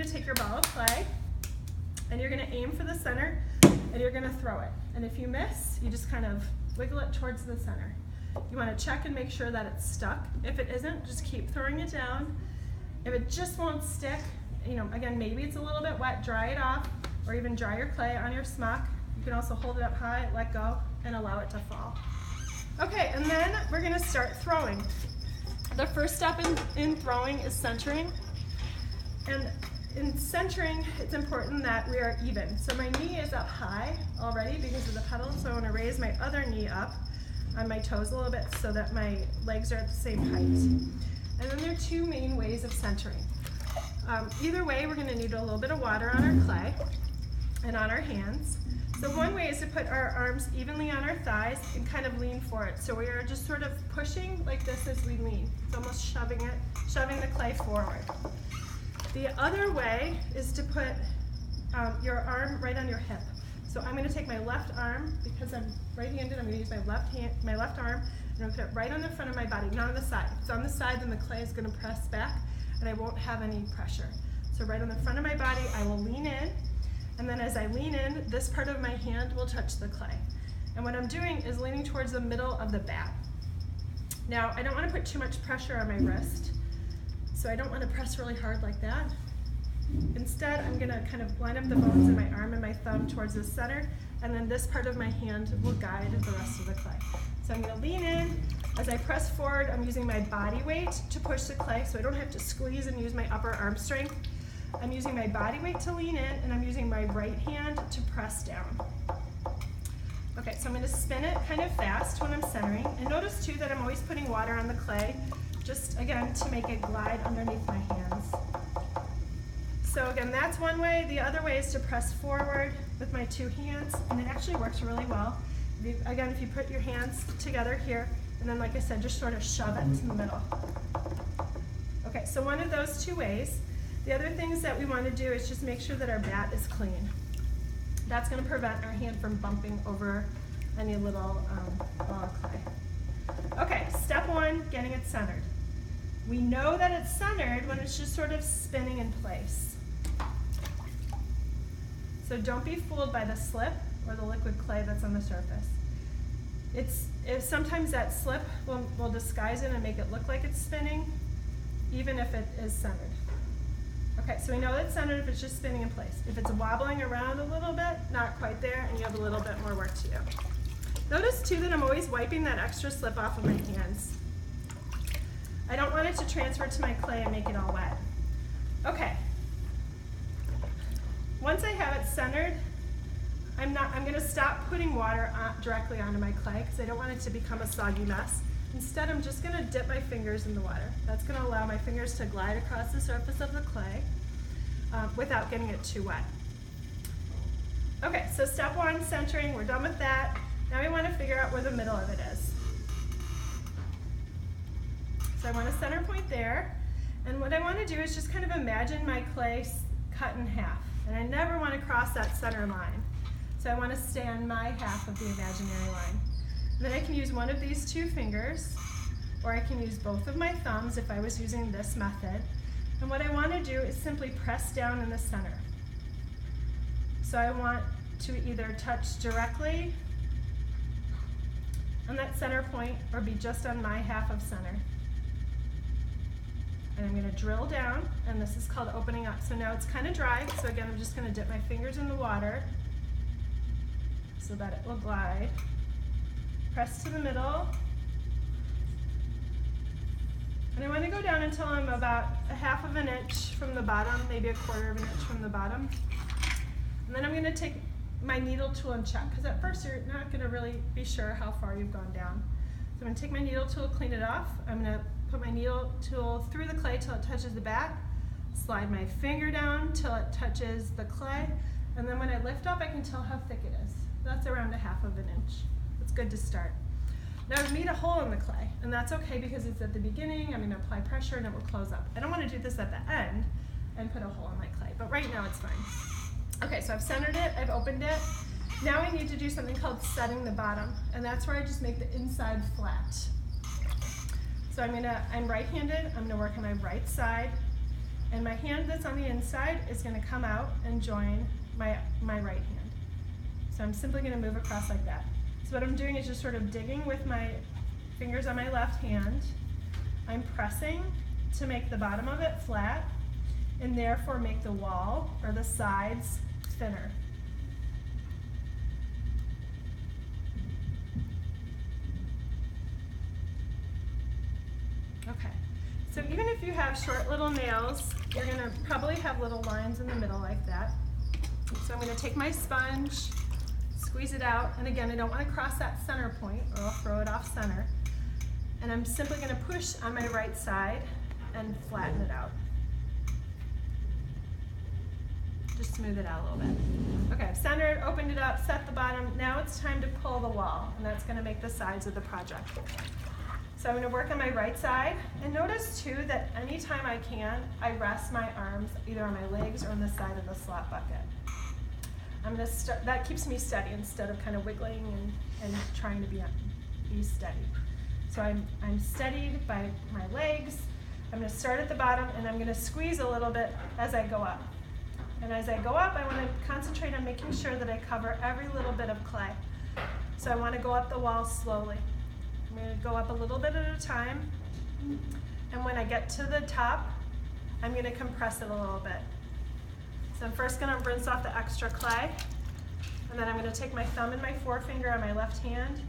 going to take your ball of clay and you're going to aim for the center and you're going to throw it. And if you miss, you just kind of wiggle it towards the center. You want to check and make sure that it's stuck. If it isn't, just keep throwing it down. If it just won't stick, you know, again, maybe it's a little bit wet, dry it off, or even dry your clay on your smock. You can also hold it up high, let go, and allow it to fall. Okay, and then we're going to start throwing. The first step in throwing is centering. And in centering, it's important that we are even. So my knee is up high already because of the pedal, so I want to raise my other knee up on my toes a little bit so that my legs are at the same height. And then there are two main ways of centering. Either way, we're going to need a little bit of water on our clay and on our hands. So one way is to put our arms evenly on our thighs and kind of lean forward. So we are just sort of pushing like this as we lean. It's almost shoving the clay forward. The other way is to put your arm right on your hip. So I'm going to take my left arm, because I'm right-handed, I'm going to use my left arm, and I'm going to put it right on the front of my body, not on the side. If it's on the side, then the clay is going to press back, and I won't have any pressure. So right on the front of my body, I will lean in, and then as I lean in, this part of my hand will touch the clay. And what I'm doing is leaning towards the middle of the bat. Now, I don't want to put too much pressure on my wrist, so I don't want to press really hard like that. Instead, I'm going to kind of line up the bones in my arm and my thumb towards the center, and then this part of my hand will guide the rest of the clay. So I'm going to lean in. As I press forward, I'm using my body weight to push the clay, so I don't have to squeeze and use my upper arm strength. I'm using my body weight to lean in, and I'm using my right hand to press down. Okay, so I'm going to spin it kind of fast when I'm centering, and notice too that I'm always putting water on the clay, just again to make it glide underneath my hands. So again, that's one way. The other way is to press forward with my two hands, and it actually works really well. If you put your hands together here, and then like I said, just sort of shove it into the middle. Okay, so one of those two ways. The other things that we want to do is just make sure that our bat is clean. That's going to prevent our hand from bumping over any little ball of clay. Okay, step one, getting it centered. We know that it's centered when it's just sort of spinning in place. So don't be fooled by the slip or the liquid clay that's on the surface. Sometimes that slip will disguise it and make it look like it's spinning, even if it is centered. Okay, so we know it's centered if it's just spinning in place. If it's wobbling around a little bit, not quite there, and you have a little bit more work to do. Notice too that I'm always wiping that extra slip off of my hands. I don't want it to transfer to my clay and make it all wet. Okay. Once I have it centered, I'm going to stop putting water directly onto my clay because I don't want it to become a soggy mess. Instead, I'm just going to dip my fingers in the water. That's going to allow my fingers to glide across the surface of the clay without getting it too wet. Okay, so step one, centering, we're done with that. Now we want to figure out where the middle of it is. So I want a center point there, and what I want to do is just kind of imagine my clay cut in half, and I never want to cross that center line. So I want to stay on my half of the imaginary line. And then I can use one of these two fingers, or I can use both of my thumbs if I was using this method. And what I want to do is simply press down in the center. So I want to either touch directly on that center point or be just on my half of center. And I'm going to drill down, and this is called opening up. So now it's kind of dry, so again I'm just going to dip my fingers in the water so that it will glide. Press to the middle. And I want to go down until I'm about a half of an inch from the bottom, maybe a quarter of an inch from the bottom. And then I'm going to take my needle tool and check, because at first you're not going to really be sure how far you've gone down. So I'm going to take my needle tool, clean it off. I'm going to put my needle tool through the clay till it touches the bat, slide my finger down till it touches the clay, and then when I lift up I can tell how thick it is. That's around a half of an inch. It's good to start. Now I've made a hole in the clay, and that's okay because it's at the beginning. I'm going to apply pressure and it will close up. I don't want to do this at the end and put a hole in my clay, but right now it's fine. Okay, so I've centered it, I've opened it. Now I need to do something called setting the bottom, and that's where I just make the inside flat. So I'm right-handed, I'm going to work on my right side, And my hand that's on the inside is going to come out and join my right hand. So I'm simply going to move across like that. So what I'm doing is just sort of digging with my fingers on my left hand. I'm pressing to make the bottom of it flat and therefore make the wall or the sides thinner. Okay, so even if you have short little nails, you're gonna probably have little lines in the middle like that. So I'm gonna take my sponge, squeeze it out, and again, I don't wanna cross that center point or I'll throw it off center. And I'm simply gonna push on my right side and flatten it out. Just smooth it out a little bit. Okay, I've centered, opened it up, set the bottom. Now it's time to pull the wall, and that's gonna make the sides of the project. So I'm going to work on my right side, and notice too that anytime I can, I rest my arms either on my legs or on the side of the slot bucket. I'm going to start, that keeps me steady instead of kind of wiggling and trying to be steady. So I'm steadied by my legs. I'm going to start at the bottom and I'm going to squeeze a little bit as I go up. And as I go up, I want to concentrate on making sure that I cover every little bit of clay. So I want to go up the wall slowly. I'm going to go up a little bit at a time, and when I get to the top, I'm going to compress it a little bit. So I'm first going to rinse off the extra clay, and then I'm going to take my thumb and my forefinger on my left hand,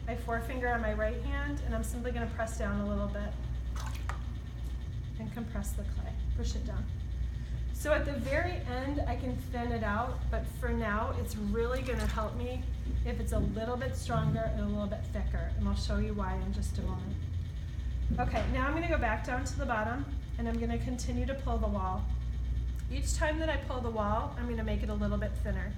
my forefinger on my right hand, and I'm simply going to press down a little bit and compress the clay, push it down. So at the very end, I can thin it out, but for now, it's really going to help me if it's a little bit stronger and a little bit thicker, and I'll show you why in just a moment. Okay, now I'm going to go back down to the bottom, and I'm going to continue to pull the wall. Each time that I pull the wall, I'm going to make it a little bit thinner.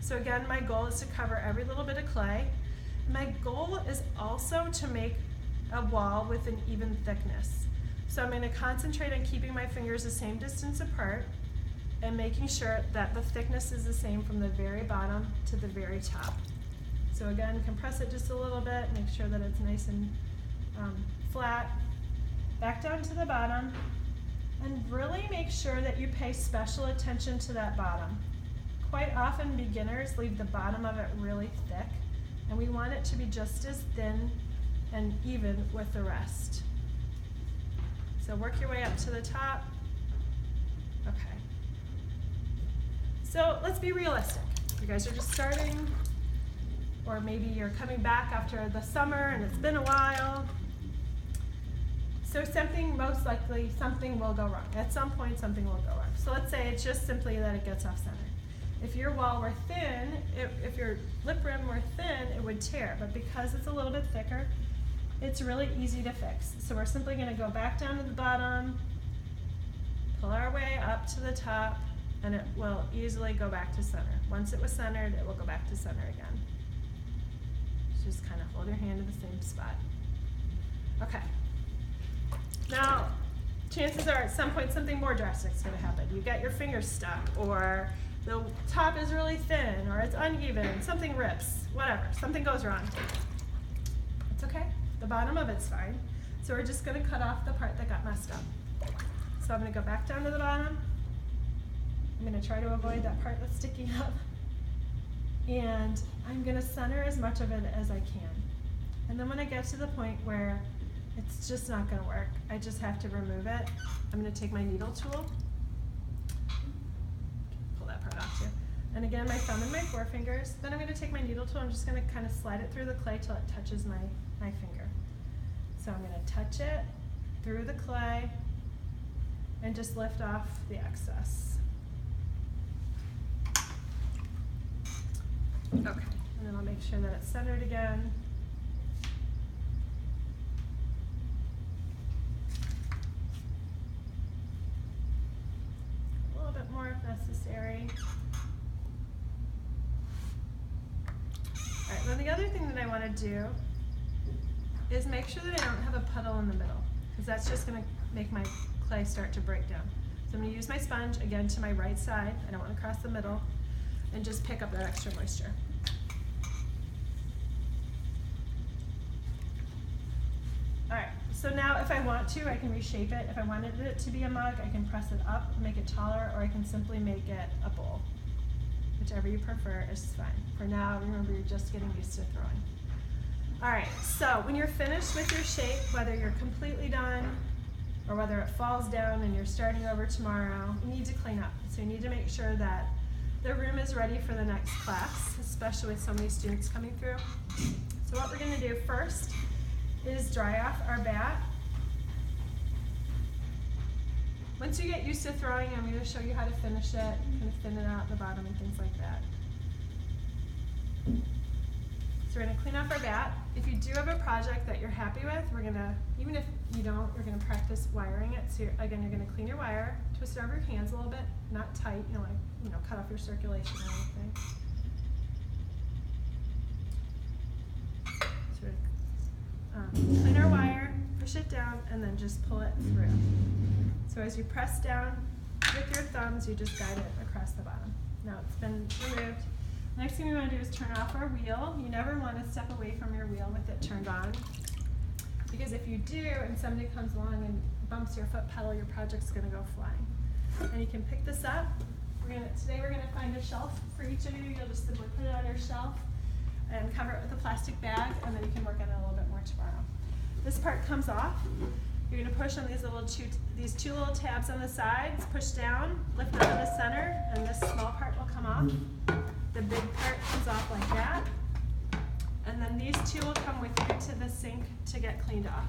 So again, my goal is to cover every little bit of clay. My goal is also to make a wall with an even thickness. So I'm going to concentrate on keeping my fingers the same distance apart and making sure that the thickness is the same from the very bottom to the very top. So again, compress it just a little bit, make sure that it's nice and flat. Back down to the bottom, and really make sure that you pay special attention to that bottom. Quite often beginners leave the bottom of it really thick, and we want it to be just as thin and even with the rest. So work your way up to the top. Okay. So let's be realistic. You guys are just starting, or maybe you're coming back after the summer and it's been a while. So most likely something will go wrong. At some point something will go wrong. So let's say it's just simply that it gets off center. If your wall were thin, if your lip rim were thin, it would tear. But because it's a little bit thicker, it's really easy to fix. So we're simply going to go back down to the bottom, pull our way up to the top, and it will easily go back to center. Once it was centered, it will go back to center again. Just kind of hold your hand in the same spot. Okay. Now, chances are at some point something more drastic is going to happen. You get your fingers stuck, or the top is really thin, or it's uneven, something rips, whatever, something goes wrong. It's okay. The bottom of it's fine. So we're just going to cut off the part that got messed up. So I'm going to go back down to the bottom. I'm going to try to avoid that part that's sticking up. And I'm going to center as much of it as I can. And then when I get to the point where it's just not going to work, I just have to remove it. I'm going to take my needle tool, pull that part off too. And again, my thumb and my forefingers. Then I'm going to take my needle tool, I'm just going to kind of slide it through the clay till it touches my finger. So I'm going to touch it through the clay and just lift off the excess. Okay, and then I'll make sure that it's centered again. A little bit more if necessary. All right, then the other thing that I want to do is make sure that I don't have a puddle in the middle, because that's just going to make my clay start to break down. So I'm going to use my sponge again to my right side. I don't want to cross the middle, and just pick up that extra moisture. All right, So now if I want to, I can reshape it. If I wanted it to be a mug, I can press it up, make it taller, or I can simply make it a bowl. Whichever you prefer is fine. For now, remember you're just getting used to throwing. All right, so when you're finished with your shape, whether you're completely done or whether it falls down and you're starting over tomorrow, you need to clean up. So you need to make sure that the room is ready for the next class, especially with so many students coming through. So what we're gonna do first is dry off our bat. Once you get used to throwing, I'm going to show you how to finish it, kind of thin it out at the bottom and things like that. So we're going to clean off our bat. If you do have a project that you're happy with, we're going to, even if you don't, we're going to practice wiring it. So again, you're going to clean your wire, twist it over your hands a little bit, not tight. You don't want to, cut off your circulation or anything. So clean our wire, push it down, and then just pull it through. So as you press down with your thumbs, you just guide it across the bottom. Now it's been removed. Next thing we want to do is turn off our wheel. You never want to step away from your wheel with it turned on, because if you do and somebody comes along and bumps your foot pedal, your project's going to go flying. And you can pick this up. Today we're going to find a shelf for each of you. You'll just simply put it on your shelf and cover it with a plastic bag, and then you can work on it a little bit more tomorrow. This part comes off. You're going to push on these two little tabs on the sides, push down, lift out of the center, and this small part will come off. The big part comes off like that. And then these two will come with you to the sink to get cleaned off.